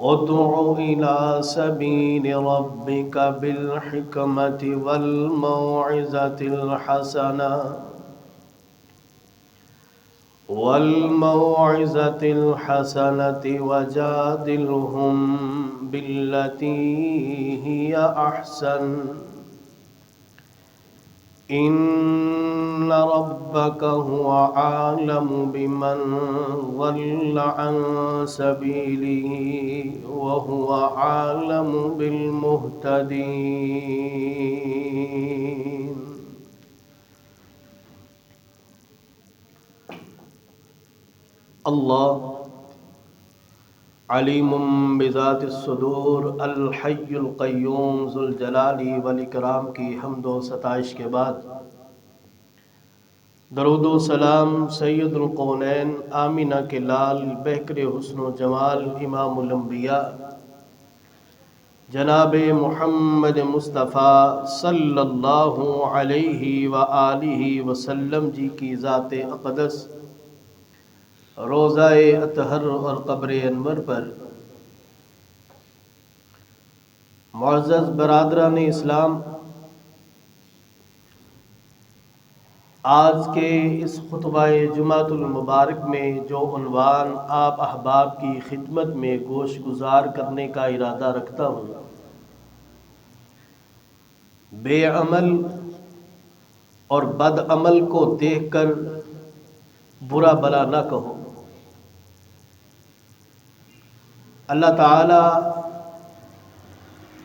ادع إلى سبيل ربك بالحكمة والموعظة الحسنة وجادلهم بالتي هي أحسن إن ربك هو أعلم بمن ضل عن سبيله وهو أعلم بالمهتدين. اللہ علیم بذات الصدور الحی القیوم ذو الجلال والاکرام کی حمد و ستائش کے بعد درود و سلام سید القونین آمینہ کے لال بہکر حسن و جمال امام الانبیاء جناب محمد مصطفیٰ صلی اللہ علیہ وآلہ وسلم جی کی ذات اقدس روضہ اطہر اور قبر انور پر معزز برادران اسلام، آج کے اس خطبہ جمعۃ المبارک میں جو عنوان آپ احباب کی خدمت میں گوش گزار کرنے کا ارادہ رکھتا ہوں، بے عمل اور بد عمل کو دیکھ کر برا بلا نہ کہو۔ اللہ تعالی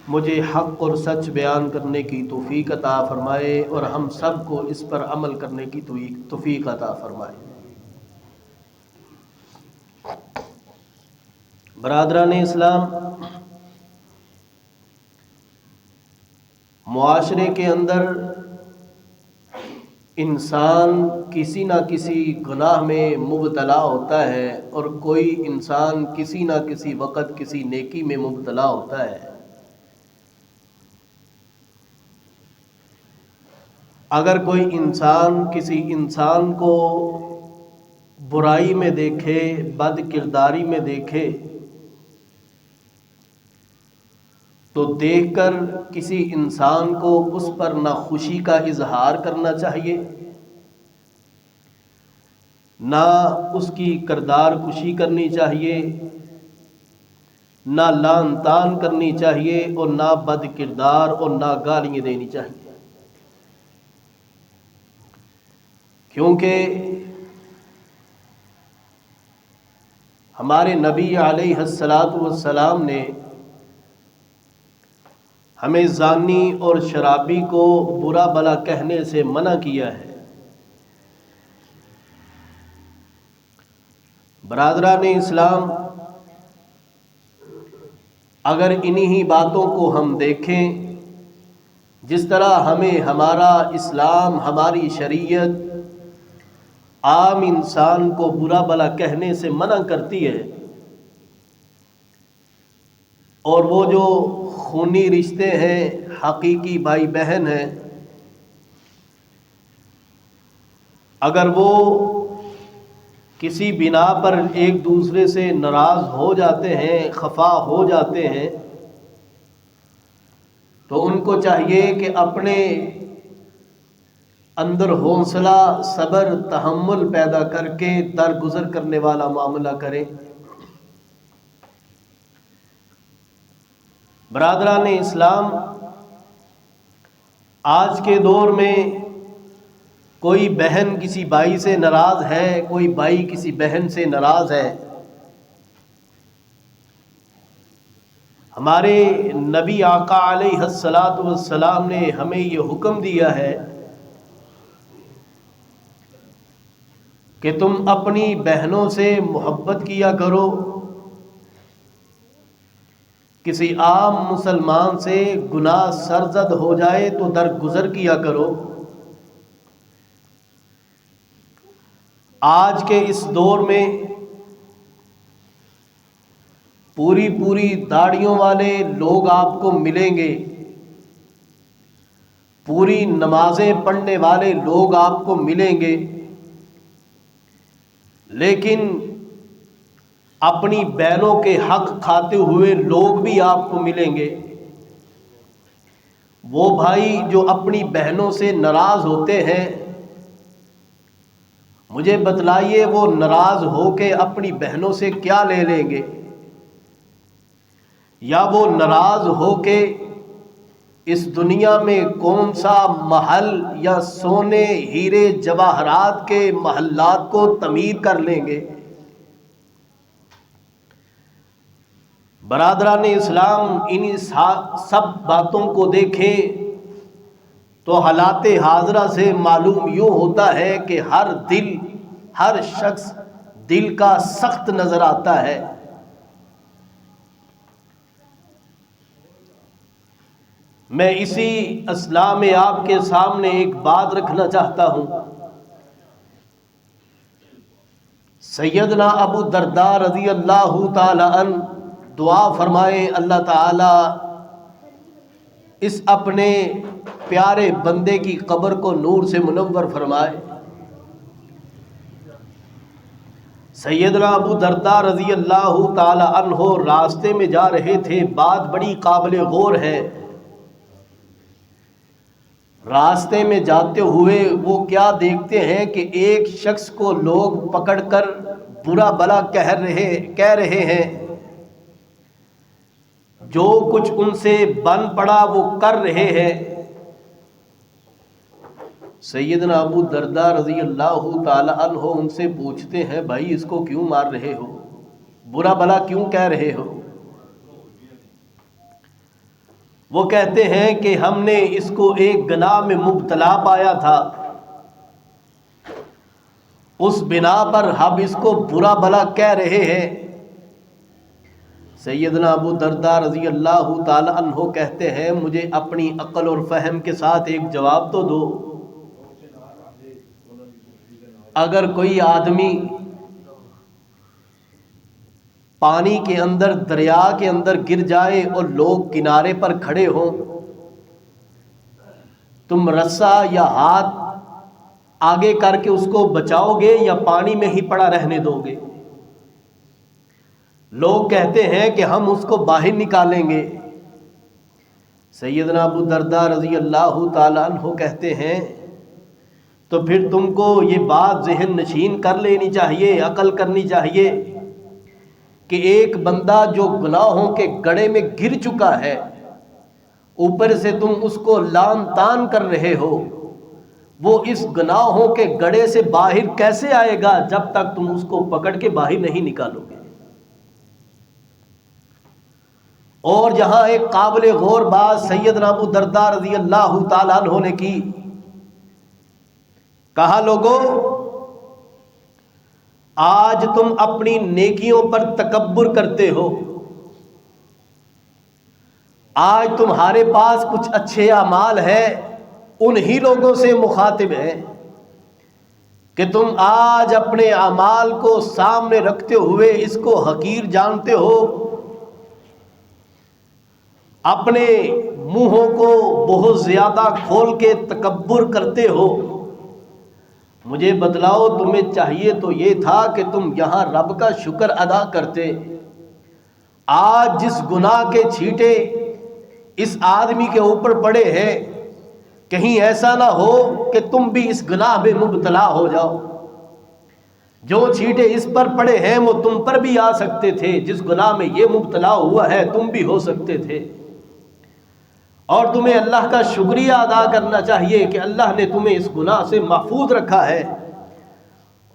مجھے حق اور سچ بیان کرنے کی توفیق عطا فرمائے اور ہم سب کو اس پر عمل کرنے کی توفیق عطا فرمائے۔ برادران اسلام، معاشرے کے اندر انسان کسی نہ کسی گناہ میں مبتلا ہوتا ہے اور کوئی انسان کسی نہ کسی وقت کسی نیکی میں مبتلا ہوتا ہے۔ اگر کوئی انسان کسی انسان کو برائی میں دیکھے، بد کرداری میں دیکھے، تو دیکھ کر کسی انسان کو اس پر نہ خوشی کا اظہار کرنا چاہیے، نہ اس کی کردار کشی کرنی چاہیے، نہ لعن طعن کرنی چاہیے اور نہ بد کردار اور نہ گالیاں دینی چاہیے، کیونکہ ہمارے نبی علیہ السلام نے ہمیں زانی اور شرابی کو برا بلا کہنے سے منع کیا ہے۔ برادران اسلام، اگر انہی باتوں کو ہم دیکھیں، جس طرح ہمیں ہمارا اسلام، ہماری شریعت عام انسان کو برا بلا کہنے سے منع کرتی ہے، اور وہ جو خونی رشتے ہیں، حقیقی بھائی بہن ہیں، اگر وہ کسی بنا پر ایک دوسرے سے ناراض ہو جاتے ہیں، خفا ہو جاتے ہیں، تو ان کو چاہیے کہ اپنے اندر حوصلہ، صبر، تحمل پیدا کر کے درگزر کرنے والا معاملہ کریں۔ برادران اسلام، آج کے دور میں کوئی بہن کسی بھائی سے ناراض ہے، کوئی بھائی کسی بہن سے ناراض ہے، ہمارے نبی آقا علیہ السلام نے ہمیں یہ حکم دیا ہے کہ تم اپنی بہنوں سے محبت کیا کرو، کسی عام مسلمان سے گناہ سرزد ہو جائے تو درگزر کیا کرو۔ آج کے اس دور میں پوری داڑھیوں والے لوگ آپ کو ملیں گے، پوری نمازیں پڑھنے والے لوگ آپ کو ملیں گے، لیکن اپنی بہنوں کے حق کھاتے ہوئے لوگ بھی آپ کو ملیں گے۔ وہ بھائی جو اپنی بہنوں سے ناراض ہوتے ہیں، مجھے بتلائیے وہ ناراض ہو کے اپنی بہنوں سے کیا لے لیں گے؟ یا وہ ناراض ہو کے اس دنیا میں کون سا محل یا سونے ہیرے جواہرات کے محلات کو تعمیر کر لیں گے؟ برادران اسلام، انہی سب باتوں کو دیکھیں تو حالات حاضرہ سے معلوم یوں ہوتا ہے کہ ہر شخص دل کا سخت نظر آتا ہے۔ میں اسی اصلاح میں آپ کے سامنے ایک بات رکھنا چاہتا ہوں۔ سیدنا ابو درداء رضی اللہ تعالی عنہ دعا فرمائے، اللہ تعالی اس اپنے پیارے بندے کی قبر کو نور سے منور فرمائے۔ سیدنا ابو درداء رضی اللہ تعالی عنہ راستے میں جا رہے تھے، بات بڑی قابل غور ہے۔ راستے میں جاتے ہوئے وہ کیا دیکھتے ہیں کہ ایک شخص کو لوگ پکڑ کر برا بھلا کہہ رہے ہیں، جو کچھ ان سے بن پڑا وہ کر رہے ہیں۔ سیدنا ابو درداء رضی اللہ تعالی عنہ ان سے پوچھتے ہیں، بھائی اس کو کیوں مار رہے ہو، برا بھلا کیوں کہہ رہے ہو؟ وہ کہتے ہیں کہ ہم نے اس کو ایک گناہ میں مبتلا پایا تھا، اس بنا پر ہم اس کو برا بھلا کہہ رہے ہیں۔ سیدنا ابو درداء رضی اللہ تعالی عنہ کہتے ہیں، مجھے اپنی عقل اور فہم کے ساتھ ایک جواب تو دو۔ اگر کوئی آدمی پانی کے اندر، دریا کے اندر گر جائے اور لوگ کنارے پر کھڑے ہوں، تم رسا یا ہاتھ آگے کر کے اس کو بچاؤ گے یا پانی میں ہی پڑا رہنے دو گے؟ لوگ کہتے ہیں کہ ہم اس کو باہر نکالیں گے۔ سیدنا ابو درداء رضی اللہ تعالی عنہ کہتے ہیں، تو پھر تم کو یہ بات ذہن نشین کر لینی چاہیے، عقل کرنی چاہیے کہ ایک بندہ جو گناہوں کے گڑھے میں گر چکا ہے، اوپر سے تم اس کو لان تان کر رہے ہو، وہ اس گناہوں کے گڑھے سے باہر کیسے آئے گا جب تک تم اس کو پکڑ کے باہر نہیں نکالو گے؟ اور جہاں ایک قابل غور بات سیدنا ابو درداء رضی اللہ تعالیٰ عنہ نے کی، کہا لوگوں آج تم اپنی نیکیوں پر تکبر کرتے ہو، آج تمہارے پاس کچھ اچھے اعمال ہیں، انہی لوگوں سے مخاطب ہیں کہ تم آج اپنے اعمال کو سامنے رکھتے ہوئے اس کو حقیر جانتے ہو، اپنے منہوں کو بہت زیادہ کھول کے تکبر کرتے ہو۔ مجھے بتلاؤ تمہیں چاہیے تو یہ تھا کہ تم یہاں رب کا شکر ادا کرتے۔ آج جس گناہ کے چھینٹے اس آدمی کے اوپر پڑے ہیں، کہیں ایسا نہ ہو کہ تم بھی اس گناہ میں مبتلا ہو جاؤ۔ جو چھینٹے اس پر پڑے ہیں وہ تم پر بھی آ سکتے تھے، جس گناہ میں یہ مبتلا ہوا ہے تم بھی ہو سکتے تھے۔ اور تمہیں اللہ کا شکریہ ادا کرنا چاہیے کہ اللہ نے تمہیں اس گناہ سے محفوظ رکھا ہے۔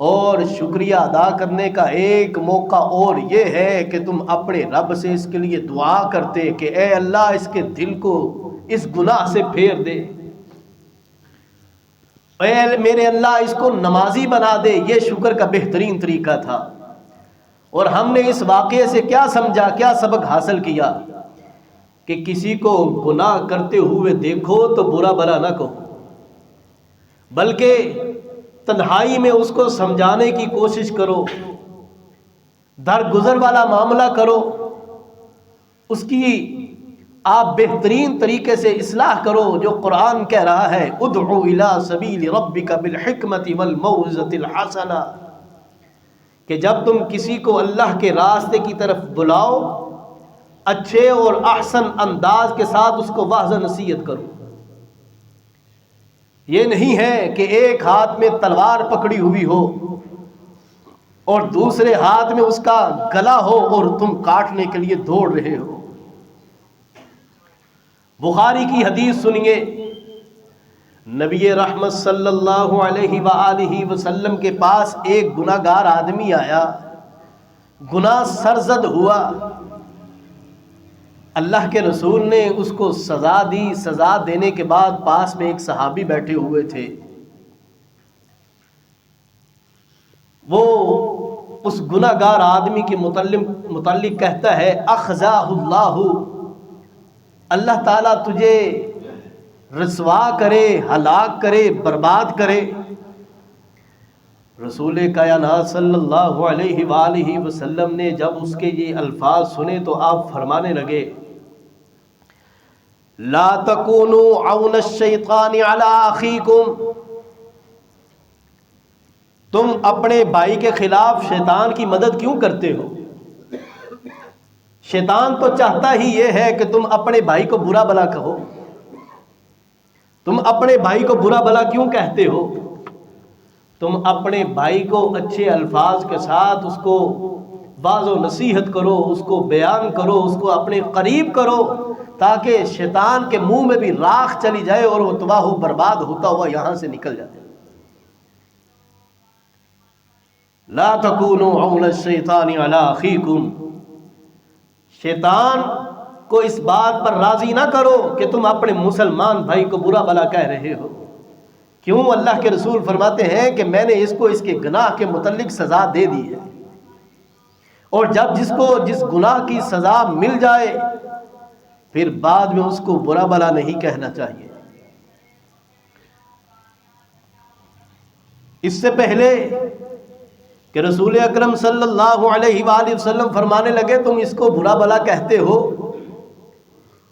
اور شکریہ ادا کرنے کا ایک موقع اور یہ ہے کہ تم اپنے رب سے اس کے لیے دعا کرتے کہ اے اللہ اس کے دل کو اس گناہ سے پھیر دے، اے میرے اللہ اس کو نمازی بنا دے۔ یہ شکر کا بہترین طریقہ تھا۔ اور ہم نے اس واقعے سے کیا سمجھا، کیا سبق حاصل کیا؟ کہ کسی کو گناہ کرتے ہوئے دیکھو تو برا بھلا نہ کہو، بلکہ تنہائی میں اس کو سمجھانے کی کوشش کرو، درگزر والا معاملہ کرو، اس کی آپ بہترین طریقے سے اصلاح کرو، جو قرآن کہہ رہا ہے ادعو الی سبیل ربک بالحکمت والموعظۃ الحسنہ، کہ جب تم کسی کو اللہ کے راستے کی طرف بلاؤ اچھے اور احسن انداز کے ساتھ اس کو واضح نصیحت کرو. یہ نہیں ہے کہ ایک ہاتھ میں تلوار پکڑی ہوئی ہو اور دوسرے ہاتھ میں اس کا گلا ہو اور تم کاٹنے کے لیے دوڑ رہے ہو. بخاری کی حدیث سنیے، نبی رحمت صلی اللہ علیہ وآلہ وسلم کے پاس ایک گناہگار آدمی آیا، گناہ سرزد ہوا. اللہ کے رسول نے اس کو سزا دی. سزا دینے کے بعد پاس میں ایک صحابی بیٹھے ہوئے تھے. وہ اس گناہگار آدمی کے متعلق کہتا ہے اخزاہ اللہ، اللہ تعالیٰ تجھے رسوا کرے، ہلاک کرے، برباد کرے. رسول کائنات صلی اللہ علیہ وآلہ وسلم نے جب اس کے یہ الفاظ سنے تو آپ فرمانے لگے لا تکونوا عون الشیطان علی اخیکم، تم اپنے بھائی کے خلاف شیطان کی مدد کیوں کرتے ہو؟ شیطان تو چاہتا ہی یہ ہے کہ تم اپنے بھائی کو برا بھلا کہو. تم اپنے بھائی کو برا بھلا کیوں کہتے ہو؟ تم اپنے بھائی کو اچھے الفاظ کے ساتھ اس کو واعظ و نصیحت کرو، اس کو بیان کرو، اس کو اپنے قریب کرو تاکہ شیطان کے منہ میں بھی راکھ چلی جائے اور وہ تباہ و برباد ہوتا ہوا یہاں سے نکل جائے. لا تکونوا عون الشیطان علی اخیکم، شیطان کو اس بات پر راضی نہ کرو کہ تم اپنے مسلمان بھائی کو برا بھلا کہہ رہے ہو. کیوں؟ اللہ کے رسول فرماتے ہیں کہ میں نے اس کو اس کے گناہ کے متعلق سزا دے دی ہے، اور جب جس گناہ کی سزا مل جائے پھر بعد میں اس کو برا بھلا نہیں کہنا چاہیے. اس سے پہلے کہ رسول اکرم صلی اللہ علیہ وآلہ وسلم فرمانے لگے تم اس کو برا بھلا کہتے ہو،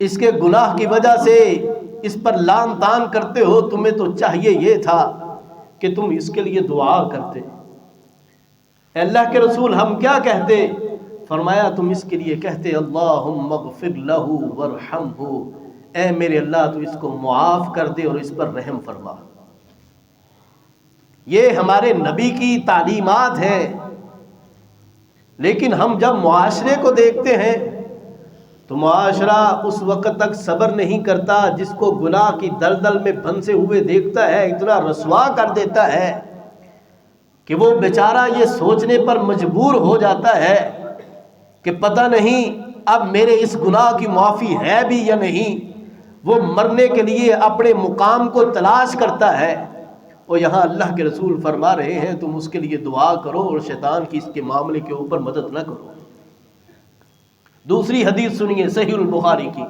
اس کے گناہ کی وجہ سے اس پر لان تان کرتے ہو، تمہیں تو چاہیے یہ تھا کہ تم اس کے لیے دعا کرتے. اے اللہ کے رسول ہم کیا کہتے؟ فرمایا تم اس کے لیے کہتے اللہم اغفر لہ وارحمہ، اے میرے اللہ تو اس کو معاف کر دے اور اس پر رحم فرما. یہ ہمارے نبی کی تعلیمات ہیں. لیکن ہم جب معاشرے کو دیکھتے ہیں تو معاشرہ اس وقت تک صبر نہیں کرتا جس کو گناہ کی دلدل میں پھنسے ہوئے دیکھتا ہے، اتنا رسوا کر دیتا ہے کہ وہ بیچارہ یہ سوچنے پر مجبور ہو جاتا ہے کہ پتہ نہیں اب میرے اس گناہ کی معافی ہے بھی یا نہیں. وہ مرنے کے لیے اپنے مقام کو تلاش کرتا ہے، اور یہاں اللہ کے رسول فرما رہے ہیں تم اس کے لیے دعا کرو اور شیطان کی اس کے معاملے کے اوپر مدد نہ کرو. دوسری حدیث سنیے صحیح البخاری کی.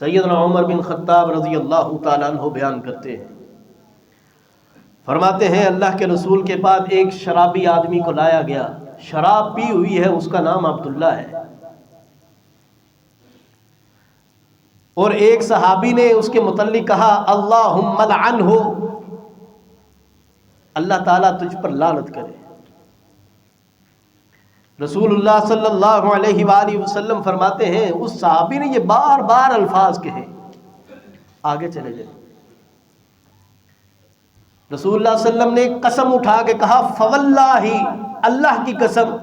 سیدنا عمر بن خطاب رضی اللہ تعالیٰ عنہ بیان کرتے ہیں، فرماتے ہیں اللہ کے رسول کے پاس ایک شرابی آدمی کو لایا گیا. شراب پی ہوئی ہے، اس کا نام عبداللہ ہے. اور ایک صحابی نے اس کے متعلق کہا اللہم لعنہ، اللہ تعالیٰ تجھ پر لعنت کرے. رسول اللہ صلی اللہ علیہ وآلہ وسلم فرماتے ہیں اس صحابی نے یہ بار بار الفاظ کہے. آگے چلے جائیں. رسول اللہ صلی اللہ علیہ وسلم نے قسم اٹھا کے کہا فواللہ، اللہ کی قسم،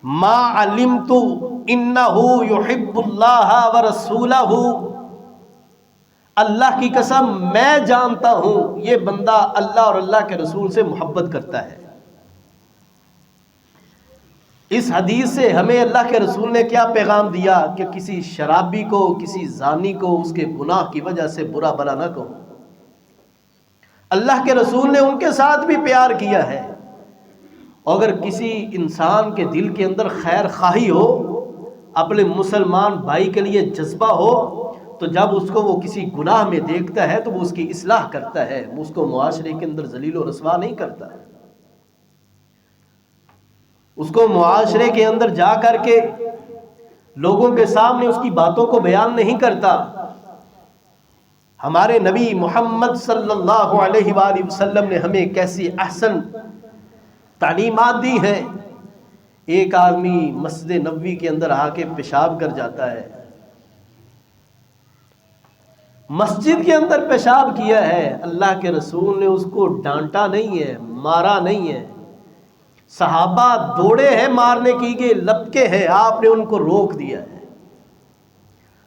ما علمت انہ یحب اللہ ورسولہ، اللہ کی قسم میں جانتا ہوں یہ بندہ اللہ اور اللہ کے رسول سے محبت کرتا ہے. اس حدیث سے ہمیں اللہ کے رسول نے کیا پیغام دیا کہ کسی شرابی کو، کسی زانی کو اس کے گناہ کی وجہ سے برا بھلا نہ کہو. اللہ کے رسول نے ان کے ساتھ بھی پیار کیا ہے. اگر کسی انسان کے دل کے اندر خیر خواہی ہو، اپنے مسلمان بھائی کے لیے جذبہ ہو، تو جب اس کو وہ کسی گناہ میں دیکھتا ہے تو وہ اس کی اصلاح کرتا ہے، وہ اس کو معاشرے کے اندر ذلیل و رسوا نہیں کرتا. اس کو معاشرے کے اندر جا کر کے لوگوں کے سامنے اس کی باتوں کو بیان نہیں کرتا. ہمارے نبی محمد صلی اللہ علیہ وآلہ وسلم نے ہمیں کیسی احسن تعلیمات دی ہیں. ایک آدمی مسجد نبوی کے اندر آ کے پیشاب کر جاتا ہے، مسجد کے اندر پیشاب کیا ہے، اللہ کے رسول نے اس کو ڈانٹا نہیں ہے، مارا نہیں ہے، صحابہ دوڑے ہیں مارنے کے لپکے ہیں، آپ نے ان کو روک دیا ہے.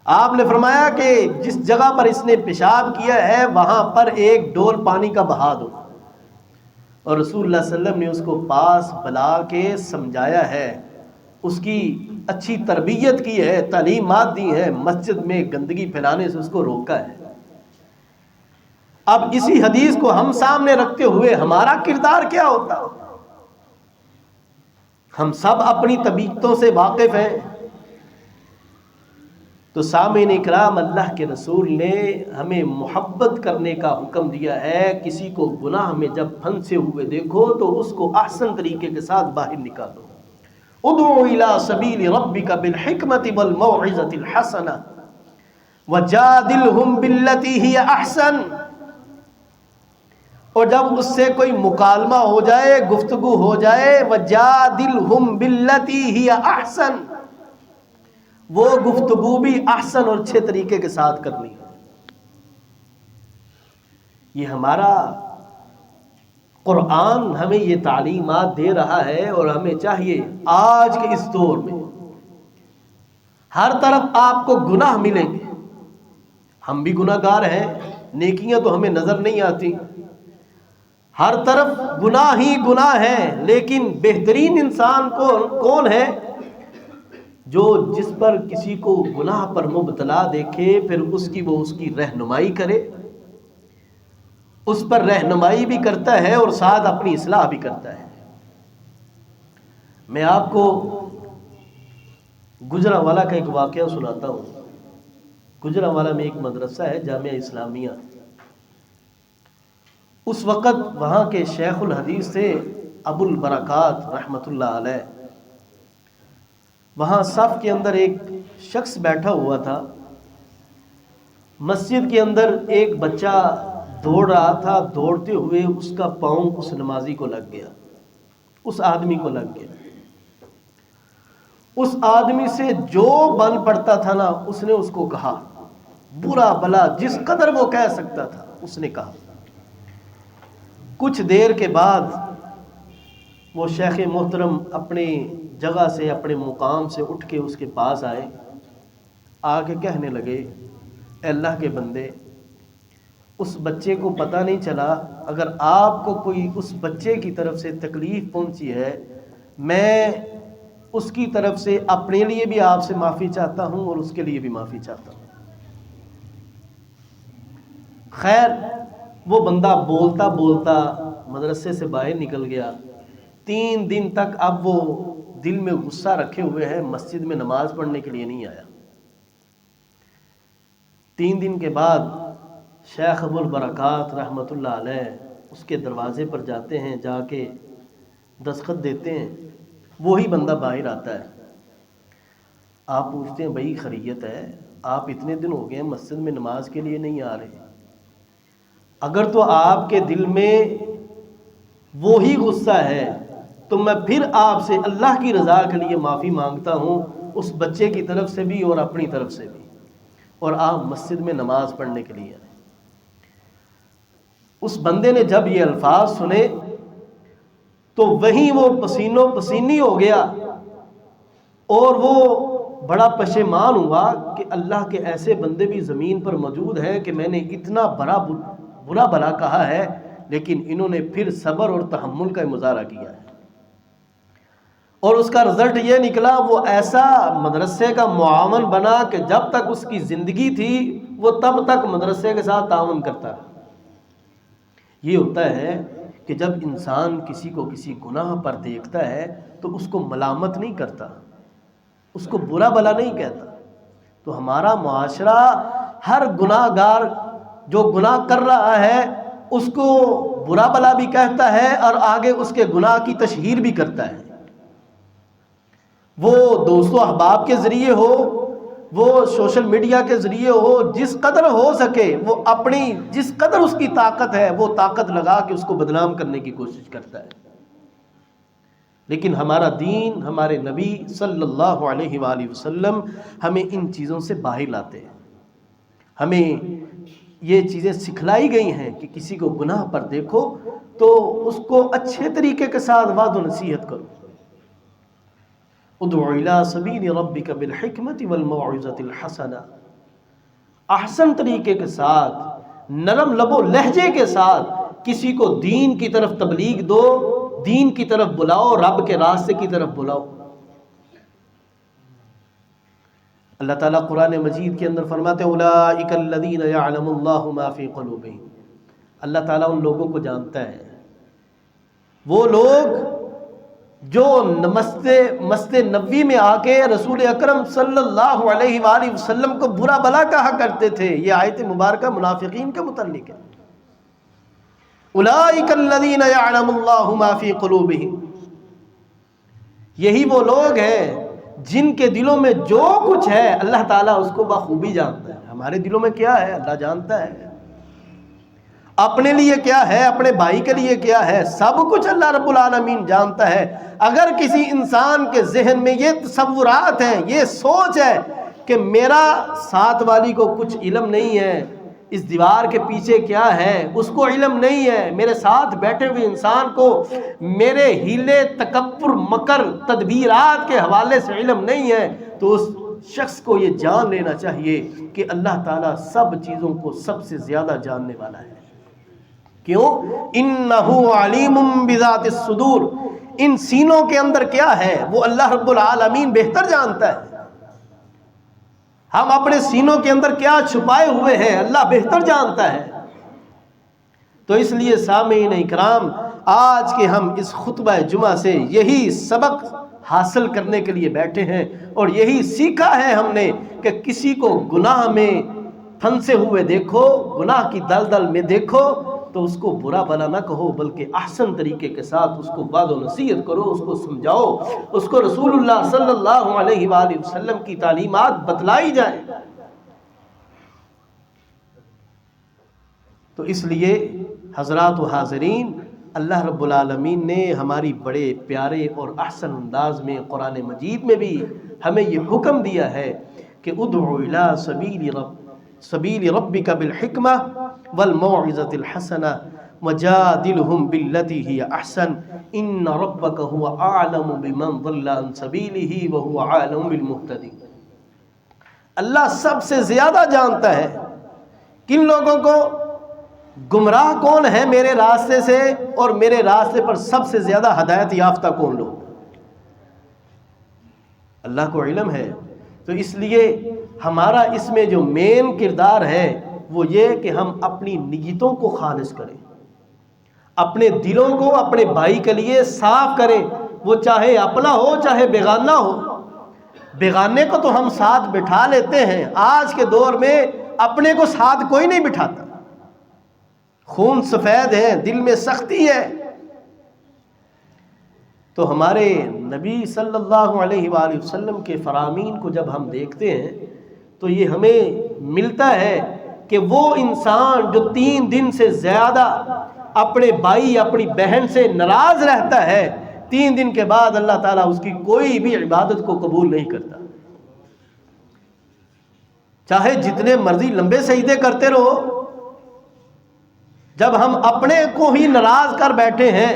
آپ نے فرمایا کہ جس جگہ پر اس نے پیشاب کیا ہے وہاں پر ایک ڈول پانی کا بہا دو. اور رسول اللہ صلی اللہ علیہ وسلم نے اس کو پاس بلا کے سمجھایا ہے، اس کی اچھی تربیت کی ہے، تعلیمات دی ہیں، مسجد میں گندگی پھیلانے سے اس کو روکا ہے. اب اسی حدیث کو ہم سامنے رکھتے ہوئے ہمارا کردار کیا ہوتا؟ ہم سب اپنی طبیعتوں سے واقف ہیں. تو سامعین اکرام، اللہ کے رسول نے ہمیں محبت کرنے کا حکم دیا ہے. کسی کو گناہ میں جب پھنسے ہوئے دیکھو تو اس کو احسن طریقے کے ساتھ باہر نکالو. ادعو الی سبیل ربک بالحکمت والموعظۃ الحسنہ وجادلہم باللتی ہی احسن. اور جب اس سے کوئی مکالمہ ہو جائے، گفتگو ہو جائے، وجادلہم باللتی ہی احسن، وہ گفتگو بھی احسن اور اچھے طریقے کے ساتھ کرنی ہے. یہ ہمارا قرآن ہمیں یہ تعلیمات دے رہا ہے. اور ہمیں چاہیے آج کے اس دور میں ہر طرف آپ کو گناہ ملیں گے، ہم بھی گناہ گار ہیں، نیکیاں تو ہمیں نظر نہیں آتی، ہر طرف گناہ ہی گناہ ہے. لیکن بہترین انسان کون ہے؟ جو جس پر کسی کو گناہ پر مبتلا دیکھے پھر اس کی رہنمائی کرے، اس پر رہنمائی بھی کرتا ہے اور ساتھ اپنی اصلاح بھی کرتا ہے. میں آپ کو گجرانوالہ کا ایک واقعہ سناتا ہوں. گجرانوالہ میں ایک مدرسہ ہے، جامعہ اسلامیہ. اس وقت وہاں کے شیخ الحدیث تھے ابو البرکات رحمۃ اللہ علیہ. وہاں صف کے اندر ایک شخص بیٹھا ہوا تھا. مسجد کے اندر ایک بچہ دوڑ رہا تھا، دوڑتے ہوئے اس کا پاؤں اس نمازی کو لگ گیا، اس آدمی کو لگ گیا. اس آدمی سے جو بن پڑتا تھا نا، اس نے اس کو کہا، برا بلا جس قدر وہ کہہ سکتا تھا اس نے کہا. کچھ دیر کے بعد وہ شیخ محترم اپنی جگہ سے، اپنے مقام سے اٹھ کے اس کے پاس آئے، آ کے کہنے لگے، اے اللہ کے بندے، اس بچے کو پتہ نہیں چلا، اگر آپ کو کوئی اس بچے کی طرف سے تکلیف پہنچی ہے، میں اس کی طرف سے اپنے لیے بھی آپ سے معافی چاہتا ہوں اور اس کے لیے بھی معافی چاہتا ہوں. خیر، وہ بندہ بولتا بولتا مدرسے سے باہر نکل گیا. 3 دن تک اب وہ دل میں غصہ رکھے ہوئے ہے، مسجد میں نماز پڑھنے کے لیے نہیں آیا. 3 دن کے بعد شیخ ابو البرکات رحمۃ اللہ علیہ اس کے دروازے پر جاتے ہیں، جا کے دستخط دیتے ہیں. وہی بندہ باہر آتا ہے. آپ پوچھتے ہیں، بھائی خیریت ہے؟ آپ اتنے دن ہو گئے مسجد میں نماز کے لیے نہیں آ رہے. اگر تو آپ کے دل میں وہی غصہ ہے تو میں پھر آپ سے اللہ کی رضا کے لیے معافی مانگتا ہوں، اس بچے کی طرف سے بھی اور اپنی طرف سے بھی، اور آپ مسجد میں نماز پڑھنے کے لیے آئیں. اس بندے نے جب یہ الفاظ سنے تو وہیں وہ پسینوں پسینی ہو گیا اور وہ بڑا پشیمان ہوا کہ اللہ کے ایسے بندے بھی زمین پر موجود ہیں کہ میں نے اتنا برا بھلا کہا ہے، لیکن انہوں نے پھر صبر اور تحمل کا مظاہرہ کیا ہے. اور اس کا رزلٹ یہ نکلا، وہ ایسا مدرسے کا معاون بنا کہ جب تک اس کی زندگی تھی وہ تب تک مدرسے کے ساتھ تعاون کرتا رہا. یہ ہوتا ہے کہ جب انسان کسی کو کسی گناہ پر دیکھتا ہے تو اس کو ملامت نہیں کرتا، اس کو برا بھلا نہیں کہتا. تو ہمارا معاشرہ ہر گناہ گار جو گناہ کر رہا ہے اس کو برا بھلا بھی کہتا ہے اور آگے اس کے گناہ کی تشہیر بھی کرتا ہے. وہ دوست و احباب کے ذریعے ہو، وہ سوشل میڈیا کے ذریعے ہو، جس قدر ہو سکے وہ اپنی جس قدر اس کی طاقت ہے وہ طاقت لگا کے اس کو بدنام کرنے کی کوشش کرتا ہے. لیکن ہمارا دین، ہمارے نبی صلی اللہ علیہ وآلہ وسلم ہمیں ان چیزوں سے باہر لاتے ہیں. ہمیں یہ چیزیں سکھلائی گئی ہیں کہ کسی کو گناہ پر دیکھو تو اس کو اچھے طریقے کے ساتھ وعظ و نصیحت کرو. ادع الی سبیل ربک بالحکمت والموعظۃ الحسنہ، احسن طریقے کے ساتھ، نرم لب و لہجے کے ساتھ کسی کو دین کی طرف تبلیغ دو، دین کی طرف بلاؤ، رب کے راستے کی طرف بلاؤ. اللہ تعالیٰ قرآن مجید کے اندر فرماتے ہیں اولئک الذین یعلم اللہ ما فی قلوبہم. اللہ تعالیٰ ان لوگوں کو جانتا ہے، وہ لوگ جو مسجد نبوی میں آ کے رسول اکرم صلی اللہ علیہ وآلہ وسلم کو برا بلا کہا کرتے تھے. یہ آیت مبارکہ منافقین کے متعلق ہے. اولئک الذین یعلم اللہ ما فی قلوبہم، یہی وہ لوگ ہیں جن کے دلوں میں جو کچھ ہے اللہ تعالیٰ اس کو بخوبی جانتا ہے. ہمارے دلوں میں کیا ہے اللہ جانتا ہے، اپنے لیے کیا ہے، اپنے بھائی کے لیے کیا ہے، سب کچھ اللہ رب العالمین جانتا ہے. اگر کسی انسان کے ذہن میں یہ تصورات ہیں، یہ سوچ ہے کہ میرا ساتھ والی کو کچھ علم نہیں ہے، اس دیوار کے پیچھے کیا ہے اس کو علم نہیں ہے، میرے ساتھ بیٹھے ہوئے انسان کو میرے ہیلے، تکبر، مکر، تدبیرات کے حوالے سے علم نہیں ہے، تو اس شخص کو یہ جان لینا چاہیے کہ اللہ تعالیٰ سب چیزوں کو سب سے زیادہ جاننے والا ہے. کیوں؟ انہ علیم بذات الصدور، ان سینوں کے اندر کیا ہے وہ اللہ رب العالمین بہتر جانتا ہے. ہم اپنے سینوں کے اندر کیا چھپائے ہوئے ہیں اللہ بہتر جانتا ہے. تو اس لیے سامعین اکرام، آج کے ہم اس خطبہ جمعہ سے یہی سبق حاصل کرنے کے لیے بیٹھے ہیں اور یہی سیکھا ہے ہم نے کہ کسی کو گناہ میں پھنسے ہوئے دیکھو، گناہ کی دلدل میں دیکھو تو اس کو برا بلا نہ کہو، بلکہ احسن طریقے کے ساتھ اس کو وعظ و نصیحت کرو، اس کو سمجھاؤ، اس کو رسول اللہ صلی اللہ علیہ وآلہ وسلم کی تعلیمات بتلائی جائیں. تو اس لیے حضرات و حاضرین، اللہ رب العالمین نے ہماری بڑے پیارے اور احسن انداز میں قرآن مجید میں بھی ہمیں یہ حکم دیا ہے کہ ادع الی سبیل ربک بالحکمہ والموعظۃ الحسنہ وجادلہم باللتی ہی احسن ان ربک هو اعلم بمن ضل عن سبیلہ وهو اعلم بالمہتدین. اللہ سب سے زیادہ جانتا ہے کن لوگوں کو گمراہ کون ہے میرے راستے سے، اور میرے راستے پر سب سے زیادہ ہدایت یافتہ کون لوگ. اللہ کو علم ہے. تو اس لیے ہمارا اس میں جو مین کردار ہے وہ یہ کہ ہم اپنی نیتوں کو خالص کریں، اپنے دلوں کو اپنے بھائی کے لیے صاف کریں، وہ چاہے اپنا ہو چاہے بیگانہ ہو. بیگانے کو تو ہم ساتھ بٹھا لیتے ہیں، آج کے دور میں اپنے کو ساتھ کوئی نہیں بٹھاتا. خون سفید ہے، دل میں سختی ہے. تو ہمارے نبی صلی اللہ علیہ وآلہ وسلم کے فرامین کو جب ہم دیکھتے ہیں تو یہ ہمیں ملتا ہے کہ وہ انسان جو 3 دن سے زیادہ اپنے بھائی اپنی بہن سے ناراض رہتا ہے، 3 دن کے بعد اللہ تعالیٰ اس کی کوئی بھی عبادت کو قبول نہیں کرتا. چاہے جتنے مرضی لمبے سجدے کرتے رہو، جب ہم اپنے کو ہی ناراض کر بیٹھے ہیں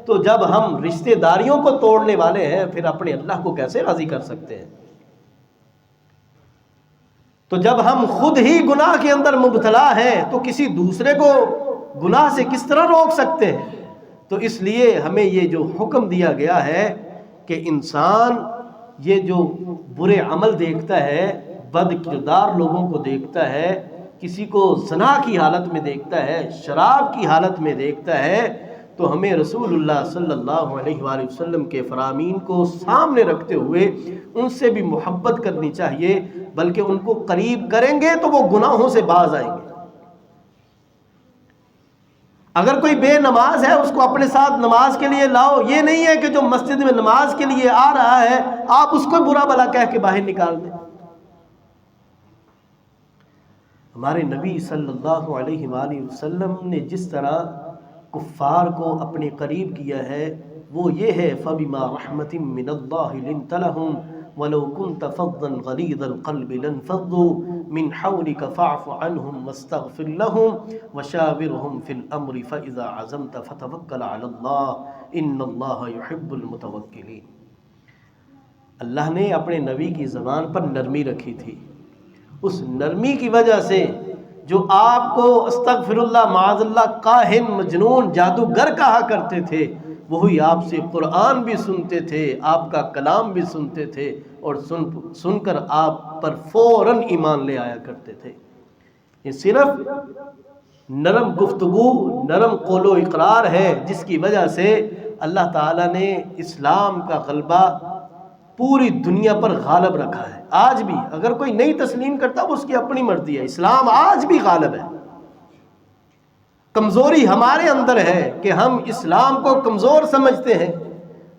تو جب ہم رشتہ داریوں کو توڑنے والے ہیں پھر اپنے اللہ کو کیسے راضی کر سکتے ہیں. تو جب ہم خود ہی گناہ کے اندر مبتلا ہیں تو کسی دوسرے کو گناہ سے کس طرح روک سکتے ہیں. تو اس لیے ہمیں یہ جو حکم دیا گیا ہے کہ انسان یہ جو برے عمل دیکھتا ہے، بد کردار لوگوں کو دیکھتا ہے، کسی کو زنا کی حالت میں دیکھتا ہے، شراب کی حالت میں دیکھتا ہے، تو ہمیں رسول اللہ صلی اللہ علیہ وآلہ وسلم کے فرامین کو سامنے رکھتے ہوئے ان سے بھی محبت کرنی چاہیے، بلکہ ان کو قریب کریں گے تو وہ گناہوں سے باز آئیں گے. اگر کوئی بے نماز ہے اس کو اپنے ساتھ نماز کے لیے لاؤ. یہ نہیں ہے کہ جو مسجد میں نماز کے لیے آ رہا ہے آپ اس کو برا بھلا کہہ کے باہر نکال دیں. ہمارے نبی صلی اللہ علیہ وآلہ وسلم نے جس طرح کفار کو اپنے قریب کیا ہے، وہ یہ ہے فَبِمَا رَحْمَةٍ مِّنَ اللَّهِ لِنْتَ لَهُمْ وَلَوْ كُنْتَ فَظًّا غَلِيظَ الْقَلْبِ لَانفَضُّوا مِنْ حَوْلِكَ فَاعْفُ عَنْهُمْ وَاسْتَغْفِرْ لَهُمْ وَشَاوِرْهُم فِي الْأَمْرِ فَإِذَا عَزَمْتَ فَتَوَكَّلْ عَلَى اللَّهِ إِنَّ اللَّهَ يُحِبُّ الْمُتَوَكِّلِينَ۔ اللہ نے اپنے نبی کی زبان پر نرمی رکھی تھی، اس نرمی کی وجہ سے جو آپ کو استغفر اللہ معاذ اللہ کاہن مجنون جادوگر کہا کرتے تھے، وہی آپ سے قرآن بھی سنتے تھے، آپ کا کلام بھی سنتے تھے، اور سن کر آپ پر فوراً ایمان لے آیا کرتے تھے۔ یہ صرف نرم گفتگو، نرم قول و اقرار ہے جس کی وجہ سے اللہ تعالیٰ نے اسلام کا غلبہ پوری دنیا پر غالب رکھا ہے۔ آج بھی اگر کوئی نہیں تسلیم کرتا وہ اس کی اپنی مرضی ہے، اسلام آج بھی غالب ہے۔ کمزوری ہمارے اندر ہے کہ ہم اسلام کو کمزور سمجھتے ہیں،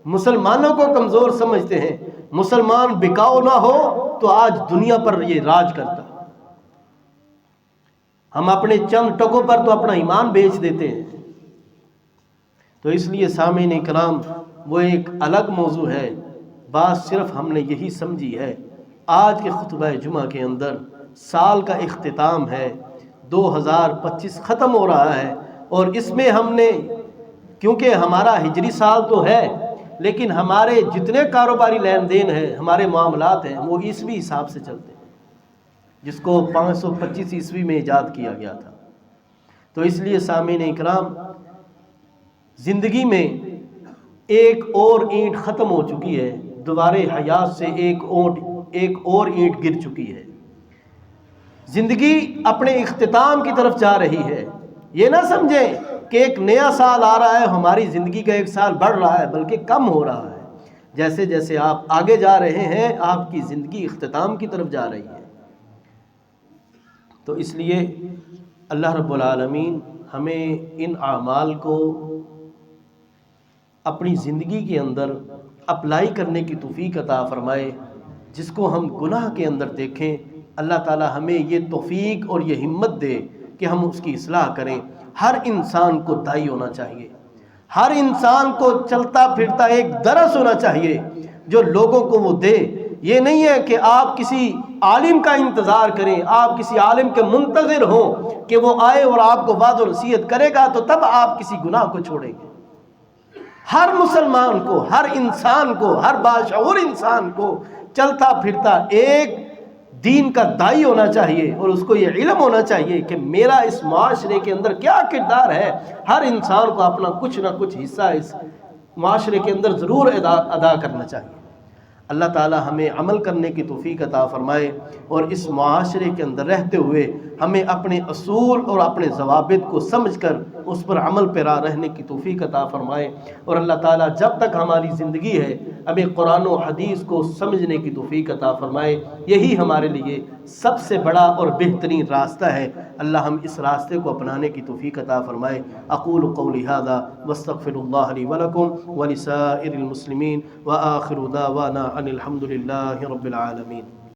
مسلمانوں کو کمزور سمجھتے ہیں۔ مسلمان بکاؤ نہ ہو تو آج دنیا پر یہ راج کرتا۔ ہم اپنے چند ٹکوں پر تو اپنا ایمان بیچ دیتے ہیں۔ تو اس لیے سامعین کرام وہ ایک الگ موضوع ہے، بات صرف ہم نے یہی سمجھی ہے۔ آج کے خطبہ جمعہ کے اندر سال کا اختتام ہے، 2025 ختم ہو رہا ہے، اور اس میں ہم نے، کیونکہ ہمارا ہجری سال تو ہے لیکن ہمارے جتنے کاروباری لین دین ہیں، ہمارے معاملات ہیں، وہ عیسوی حساب سے چلتے ہیں، جس کو 525 عیسوی میں ایجاد کیا گیا تھا۔ تو اس لیے سامعین اکرام زندگی میں ایک اور اینٹ ختم ہو چکی ہے، دوبارہ حیات سے ایک اور اینٹ گر چکی ہے۔ زندگی اپنے اختتام کی طرف جا رہی ہے۔ یہ نہ سمجھیں کہ ایک نیا سال آ رہا ہے، ہماری زندگی کا ایک سال بڑھ رہا ہے، بلکہ کم ہو رہا ہے۔ جیسے جیسے آپ آگے جا رہے ہیں آپ کی زندگی اختتام کی طرف جا رہی ہے۔ تو اس لیے اللہ رب العالمین ہمیں ان اعمال کو اپنی زندگی کے اندر اپلائی کرنے کی توفیق عطا فرمائے، جس کو ہم گناہ کے اندر دیکھیں اللہ تعالی ہمیں یہ توفیق اور یہ ہمت دے کہ ہم اس کی اصلاح کریں۔ ہر انسان کو دائی ہونا چاہیے، ہر انسان کو چلتا پھرتا ایک درس ہونا چاہیے جو لوگوں کو وہ دے۔ یہ نہیں ہے کہ آپ کسی عالم کا انتظار کریں، آپ کسی عالم کے منتظر ہوں کہ وہ آئے اور آپ کو وعظ و نصیحت کرے گا تو تب آپ کسی گناہ کو چھوڑیں گے۔ ہر مسلمان کو، ہر انسان کو، ہر باشعور انسان کو چلتا پھرتا ایک دین کا دائی ہونا چاہیے، اور اس کو یہ علم ہونا چاہیے کہ میرا اس معاشرے کے اندر کیا کردار ہے۔ ہر انسان کو اپنا کچھ نہ کچھ حصہ اس معاشرے کے اندر ضرور ادا کرنا چاہیے۔ اللہ تعالی ہمیں عمل کرنے کی توفیق عطا فرمائے، اور اس معاشرے کے اندر رہتے ہوئے ہمیں اپنے اصول اور اپنے ضوابط کو سمجھ کر اس پر عمل پیرا رہنے کی توفیق عطا فرمائے۔ اور اللہ تعالیٰ جب تک ہماری زندگی ہے ہمیں قرآن و حدیث کو سمجھنے کی توفیق عطا فرمائے، یہی ہمارے لیے سب سے بڑا اور بہترین راستہ ہے۔ اللہ ہم اس راستے کو اپنانے کی توفیق عطا فرمائے۔ اقول قولی ھذا واستغفر اللہ لی ولکم ولسائر المسلمین وآخر دعوانا ان الحمد للہ رب العالمین۔